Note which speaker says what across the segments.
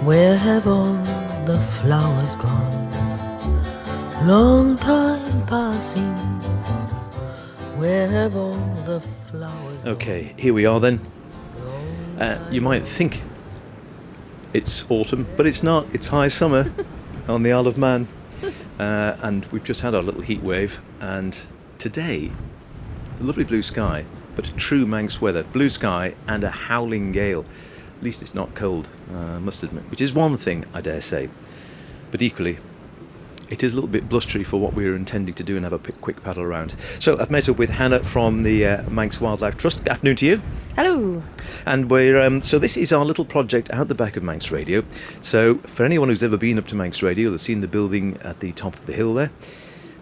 Speaker 1: Where have all the flowers gone? Long time passing. Where have all the flowers gone?
Speaker 2: Okay, here we are then. You might think it's autumn, but it's not. It's high summer on the Isle of Man. And we've just had our little heat wave. And today, a lovely blue sky, but true Manx weather. Blue sky and a howling gale. At least it's not cold, I must admit, which is one thing, I dare say. But equally, it is a little bit blustery for what we were intending to do and have a quick paddle around. So I've met up with Hannah from the Manx Wildlife Trust. Good afternoon to you.
Speaker 3: Hello.
Speaker 2: And we're so this is our little project out the back of Manx Radio. So for anyone who's ever been up to Manx Radio, they've seen the building at the top of the hill there,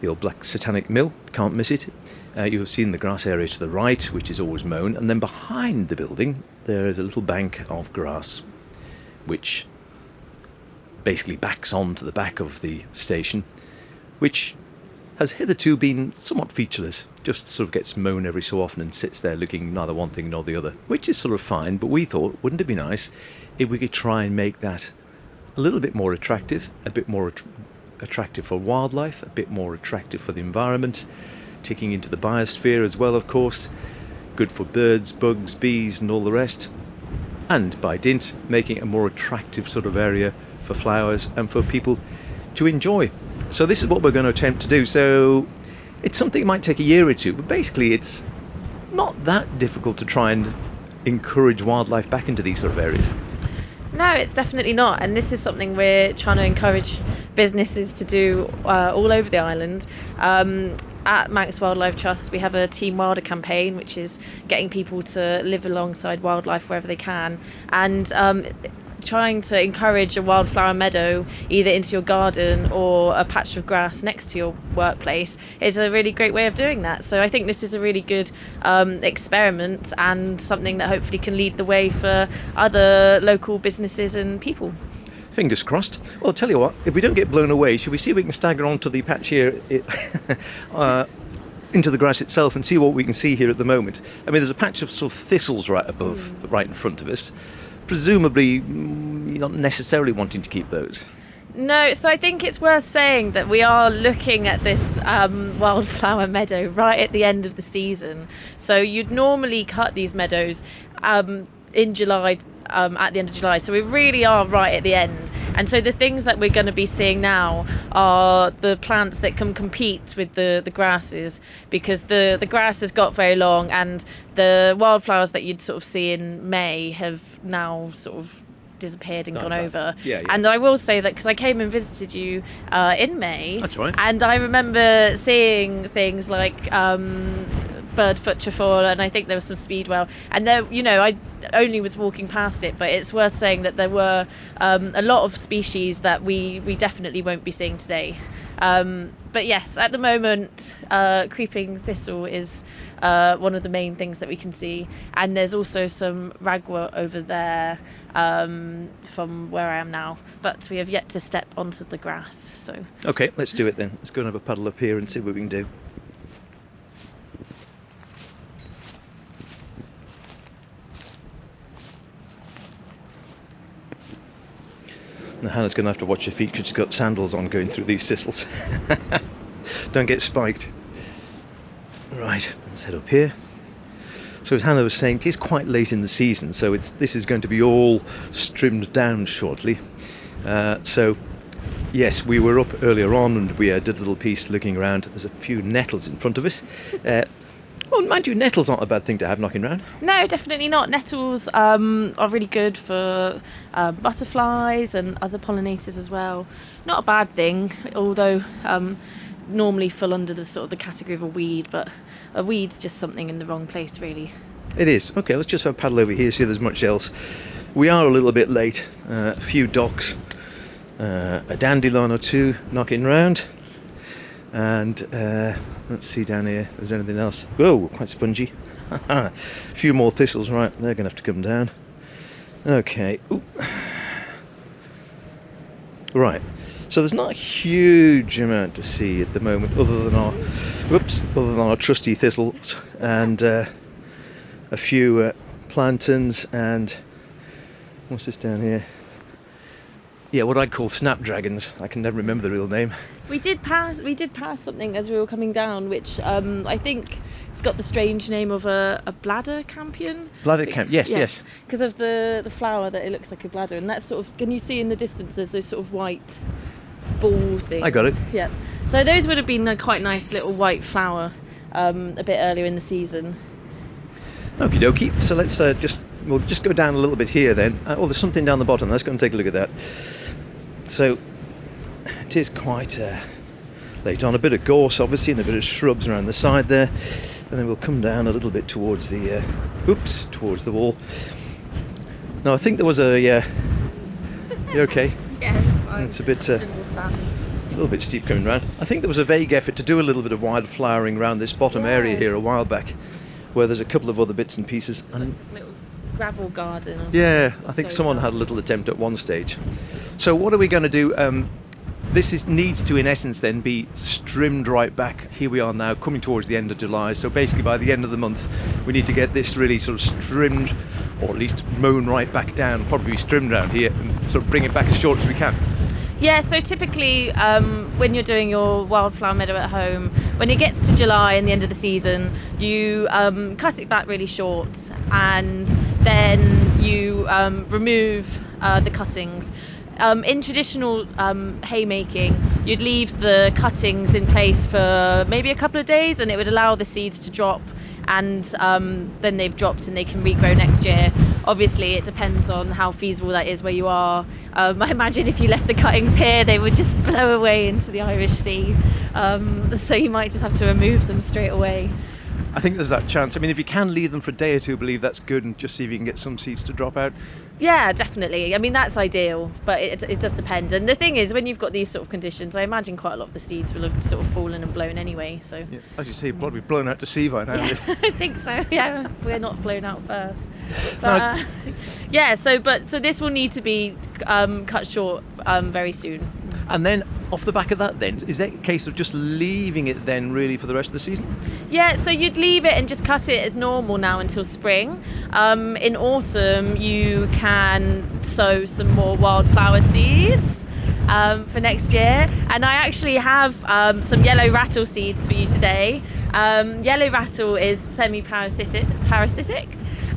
Speaker 2: the old black satanic mill, can't miss it. You've seen the grass area to the right, which is always mown, and then behind the building there is a little bank of grass which basically backs onto the back of the station, which has hitherto been somewhat featureless, just sort of gets mown every so often and sits there looking neither one thing nor the other, which is sort of fine. But we thought, wouldn't it be nice if we could try and make that a little bit more attractive, a bit more attractive for wildlife, a bit more attractive for the environment, ticking into the biosphere as well, of course, good for birds, bugs, bees and all the rest, and by dint making a more attractive sort of area for flowers and for people to enjoy. So this is what we're going to attempt to do. So it's something that might take a year or two, but basically it's not that difficult to try and encourage wildlife back into these sort of areas.
Speaker 3: No, it's definitely not, and this is something we're trying to encourage businesses to do all over the island. At Manx Wildlife Trust, we have a Team Wilder campaign, which is getting people to live alongside wildlife wherever they can, and trying to encourage a wildflower meadow either into your garden or a patch of grass next to your workplace is a really great way of doing that. So I think this is a really good experiment and something that hopefully can lead the way for other local businesses and people.
Speaker 2: Fingers crossed. Well, I'll tell you what, if we don't get blown away, should we see if we can stagger onto the patch here into the grass itself and see what we can see here at the moment. I mean, there's a patch of sort of thistles right above, right in front of us. Presumably, you're not necessarily wanting to keep those.
Speaker 3: No, so I think it's worth saying that we are looking at this wildflower meadow right at the end of the season. So you'd normally cut these meadows in July, at the end of July. So we really are right at the end. And so the things that we're going to be seeing now are the plants that can compete with the grasses, because the grass has got very long and the wildflowers that you'd sort of see in May have now sort of disappeared and gone over.
Speaker 2: Yeah.
Speaker 3: And I will say that because I came and visited you in May.
Speaker 2: That's right.
Speaker 3: And I remember seeing things like birdfoot trefoil, and I think there was some speedwell, and there, I only was walking past it, but it's worth saying that there were a lot of species that we definitely won't be seeing today. But yes, at the moment, creeping thistle is one of the main things that we can see, and there's also some ragwort over there from where I am now, but we have yet to step onto the grass. So
Speaker 2: okay, let's do it then. Let's go and have a paddle up here and see what we can do. Now Hannah's going to have to watch her feet because she's got sandals on going through these thistles. Don't get spiked. Right, let's head up here. So as Hannah was saying, it is quite late in the season, so this is going to be all trimmed down shortly. So yes, we were up earlier on and we did a little piece looking around. There's a few nettles in front of us. Well, mind you, nettles aren't a bad thing to have knocking around.
Speaker 3: No, definitely not. Nettles are really good for butterflies and other pollinators as well. Not a bad thing, although normally fall under the sort of the category of a weed, but a weed's just something in the wrong place, really.
Speaker 2: It is. Okay, let's just have a paddle over here, see if there's much else. We are a little bit late. A few docks, a dandelion or two knocking round, and let's see down here if there's anything else. Whoa, quite spongy. A few more thistles, right, they're going to have to come down. Okay. Ooh. Right, so there's not a huge amount to see at the moment other than our trusty thistles and a few plantains and what's this down here? Yeah, what I call snapdragons. I can never remember the real name.
Speaker 3: We did pass something as we were coming down, which I think it's got the strange name of a bladder campion.
Speaker 2: Bladder campion, yes.
Speaker 3: Because of the flower that it looks like a bladder, and that's sort of, can you see in the distance there's those sort of white ball things?
Speaker 2: I got it.
Speaker 3: Yeah. So those would have been a quite nice little white flower a bit earlier in the season.
Speaker 2: Okie dokie. So let's we'll just go down a little bit here then. There's something down the bottom. Let's go and take a look at that. So it is quite late on. A bit of gorse, obviously, and a bit of shrubs around the side there. And then we'll come down a little bit towards the towards the wall. No, I think there was a you okay?
Speaker 3: Yeah, it's fine.
Speaker 2: It's a bit it's a little bit steep coming round. I think there was a vague effort to do a little bit of wildflowering around this bottom area here a while back, where there's a couple of other bits and pieces. And
Speaker 3: little gravel garden or something.
Speaker 2: yeah, I think someone had a little attempt at one stage. So what are we going to do? This needs to, in essence, then be trimmed right back. Here we are now, coming towards the end of July. So basically, by the end of the month, we need to get this really sort of trimmed, or at least mown right back down. Probably trimmed around here, and sort of bring it back as short as we can.
Speaker 3: Yeah, so typically when you're doing your wildflower meadow at home, when it gets to July and the end of the season, you cut it back really short, and then you remove the cuttings. In traditional haymaking, you'd leave the cuttings in place for maybe a couple of days, and it would allow the seeds to drop, and then they've dropped and they can regrow next year. Obviously, it depends on how feasible that is where you are. I imagine if you left the cuttings here, they would just blow away into the Irish Sea. So you might just have to remove them straight away.
Speaker 2: I think there's that chance. I mean, if you can leave them for a day or two, I believe that's good, and just see if you can get some seeds to drop out.
Speaker 3: Yeah, definitely. I mean, that's ideal, but it does depend. And the thing is, when you've got these sort of conditions, I imagine quite a lot of the seeds will have sort of fallen and blown anyway. So,
Speaker 2: yeah, as you say, you'll probably be blown out to sea by now.
Speaker 3: Yeah, I think so. Yeah, we're not blown out first. But, yeah, so this will need to be cut short very soon.
Speaker 2: And then off the back of that then, is that a case of just leaving it then really for the rest of the season?
Speaker 3: Yeah, so you'd leave it and just cut it as normal now until spring. In autumn you can sow some more wildflower seeds for next year, and I actually have some yellow rattle seeds for you today. Yellow rattle is semi-parasitic,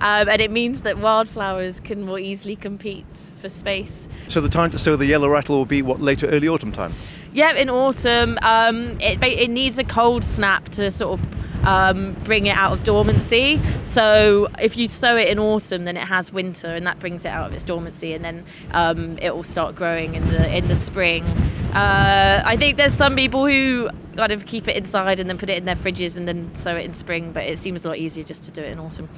Speaker 3: and it means that wildflowers can more easily compete for space.
Speaker 2: So the time to sow the yellow rattle will be what, later early autumn time?
Speaker 3: Yeah, in autumn. It needs a cold snap to sort of bring it out of dormancy. So if you sow it in autumn, then it has winter, and that brings it out of its dormancy, and then it will start growing in the spring. I think there's some people who kind of keep it inside and then put it in their fridges and then sow it in spring, but it seems a lot easier just to do it in autumn.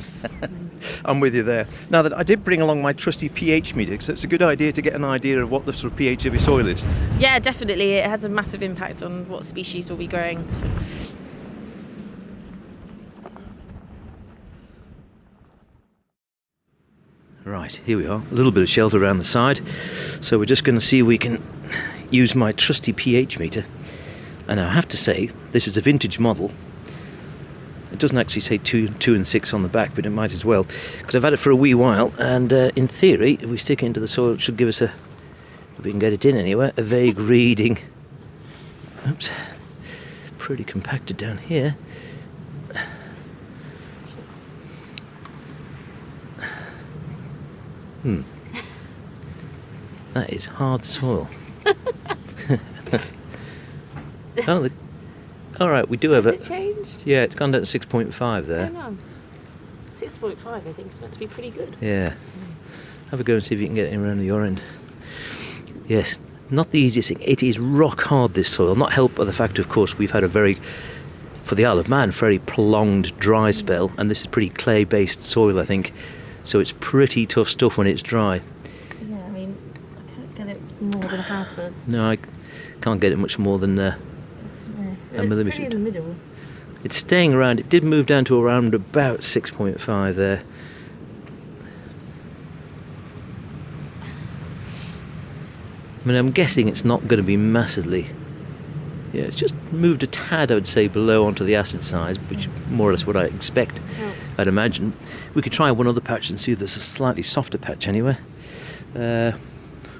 Speaker 2: I'm with you there. Now, that I did bring along my trusty pH meter, so it's a good idea to get an idea of what the sort of pH of your soil is. Yeah,
Speaker 3: definitely. It has a massive impact on what species will be growing. So.
Speaker 2: Right, here we are. A little bit of shelter around the side. So we're just going to see if we can use my trusty pH meter. And I have to say, this is a vintage model. It doesn't actually say 2 and 6 on the back, but it might as well, because I've had it for a wee while, and in theory, if we stick it into the soil, it should give us if we can get it in anywhere, a vague reading. Oops, pretty compacted down here. That is hard soil. Oh, all right, we do have it.
Speaker 3: Has it changed?
Speaker 2: Yeah, it's gone down to 6.5 there.
Speaker 3: Oh, no. 6.5, I think, it's meant to be pretty good.
Speaker 2: Yeah. Have a go and see if you can get it around your end. Yes, not the easiest thing. It is rock hard, this soil. Not helped by the fact, of course, we've had a for the Isle of Man, very prolonged dry spell, and this is pretty clay-based soil, I think. So it's pretty tough stuff when it's dry.
Speaker 3: Yeah, I mean, I can't get it more than half a...
Speaker 2: No, I can't get it much more than a millimetre.
Speaker 3: It's pretty in the middle.
Speaker 2: It's staying around. It did move down to around about 6.5 there. I mean, I'm guessing it's not going to be massively... Yeah, it's just moved a tad, I would say, below onto the acid side, which is more or less what I expect, I'd imagine. We could try one other patch and see if there's a slightly softer patch anywhere.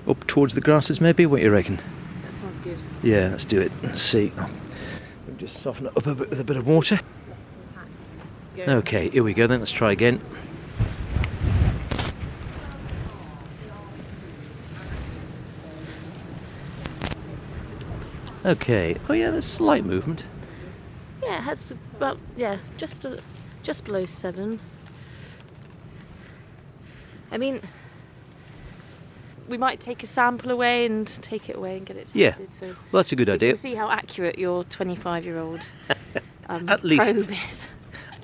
Speaker 2: up towards the grasses maybe? What do you reckon?
Speaker 3: That sounds good.
Speaker 2: Yeah, let's do it. Let's see. We'll just soften it up a bit with a bit of water. Okay, here we go then. Let's try again. Okay. Oh yeah, there's slight movement.
Speaker 3: Yeah, it has about just below 7. I mean, we might take a sample away and take it away and get it tested.
Speaker 2: Yeah,
Speaker 3: so
Speaker 2: well, that's a good idea.
Speaker 3: You can see how accurate your 25-year-old
Speaker 2: At least.
Speaker 3: probe is.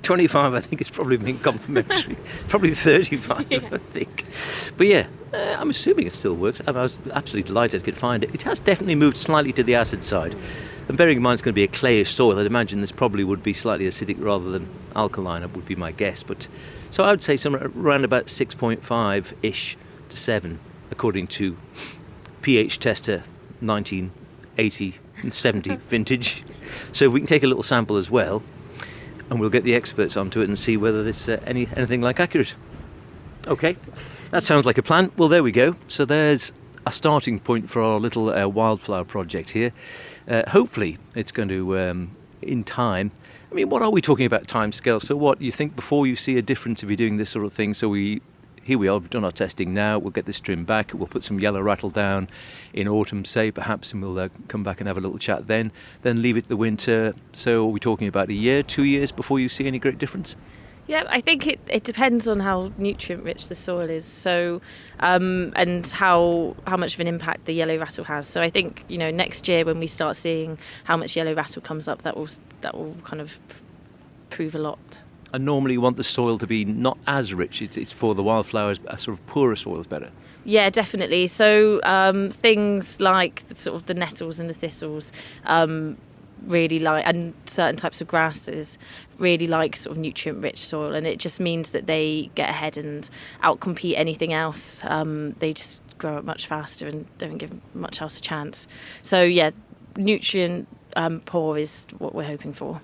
Speaker 2: 25, I think, is probably being complimentary. Probably 35,
Speaker 3: Yeah.
Speaker 2: I think. But yeah, I'm assuming it still works. I was absolutely delighted I could find it. It has definitely moved slightly to the acid side. And bearing in mind it's going to be a clayish soil, I'd imagine this probably would be slightly acidic rather than alkaline, that would be my guess. But so I would say somewhere around about 6.5-ish to 7, according to pH tester 1980 and 70 vintage. So we can take a little sample as well, and we'll get the experts onto it and see whether this anything like accurate. Okay, that sounds like a plan. Well, there we go. So there's a starting point for our little wildflower project here. Hopefully it's going to, in time, I mean, what are we talking about time scale? So what, you think before you see a difference if you're doing this sort of thing, so here we are, we've done our testing now, we'll get this trimmed back, we'll put some yellow rattle down in autumn, say, perhaps, and we'll come back and have a little chat then leave it the winter. So are we talking about a year, 2 years before you see any great difference?
Speaker 3: Yeah, I think it depends on how nutrient rich the soil is, so and how much of an impact the yellow rattle has. So I think, you know, next year when we start seeing how much yellow rattle comes up, that will kind of prove a lot.
Speaker 2: And normally you want the soil to be not as rich. It's for the wildflowers, a sort of poorer soil is better.
Speaker 3: Yeah, definitely. So things like the nettles and the thistles really like, and certain types of grasses really like sort of nutrient-rich soil, and it just means that they get ahead and outcompete anything else. They just grow up much faster and don't give much else a chance. So yeah, nutrient poor is what we're hoping for.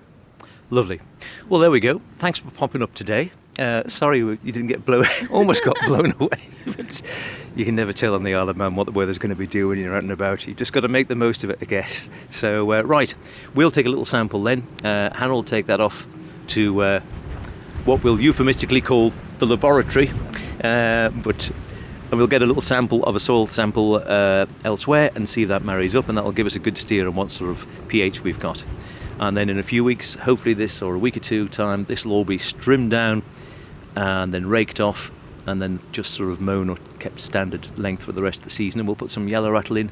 Speaker 2: Lovely. Well, there we go. Thanks for popping up today. Sorry you didn't get almost got blown away. But you can never tell on the Isle of Man what the weather's going to be doing when you're out and about. You've just got to make the most of it, I guess. So, right, we'll take a little sample then. Hannah will take that off to what we'll euphemistically call the laboratory. And we'll get a little sample of a soil sample elsewhere and see if that marries up, and that will give us a good steer on what sort of pH we've got. And then in a few weeks, hopefully or a week or two time, this will all be trimmed down and then raked off and then just sort of mown or kept standard length for the rest of the season, and we'll put some yellow rattle in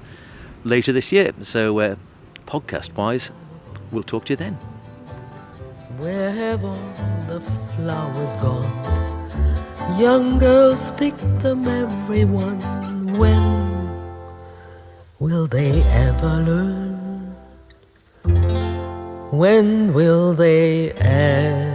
Speaker 2: later this year. So podcast-wise, we'll talk to you then.
Speaker 1: Where have all the flowers gone? Young girls pick them, everyone. When will they ever learn? When will they ever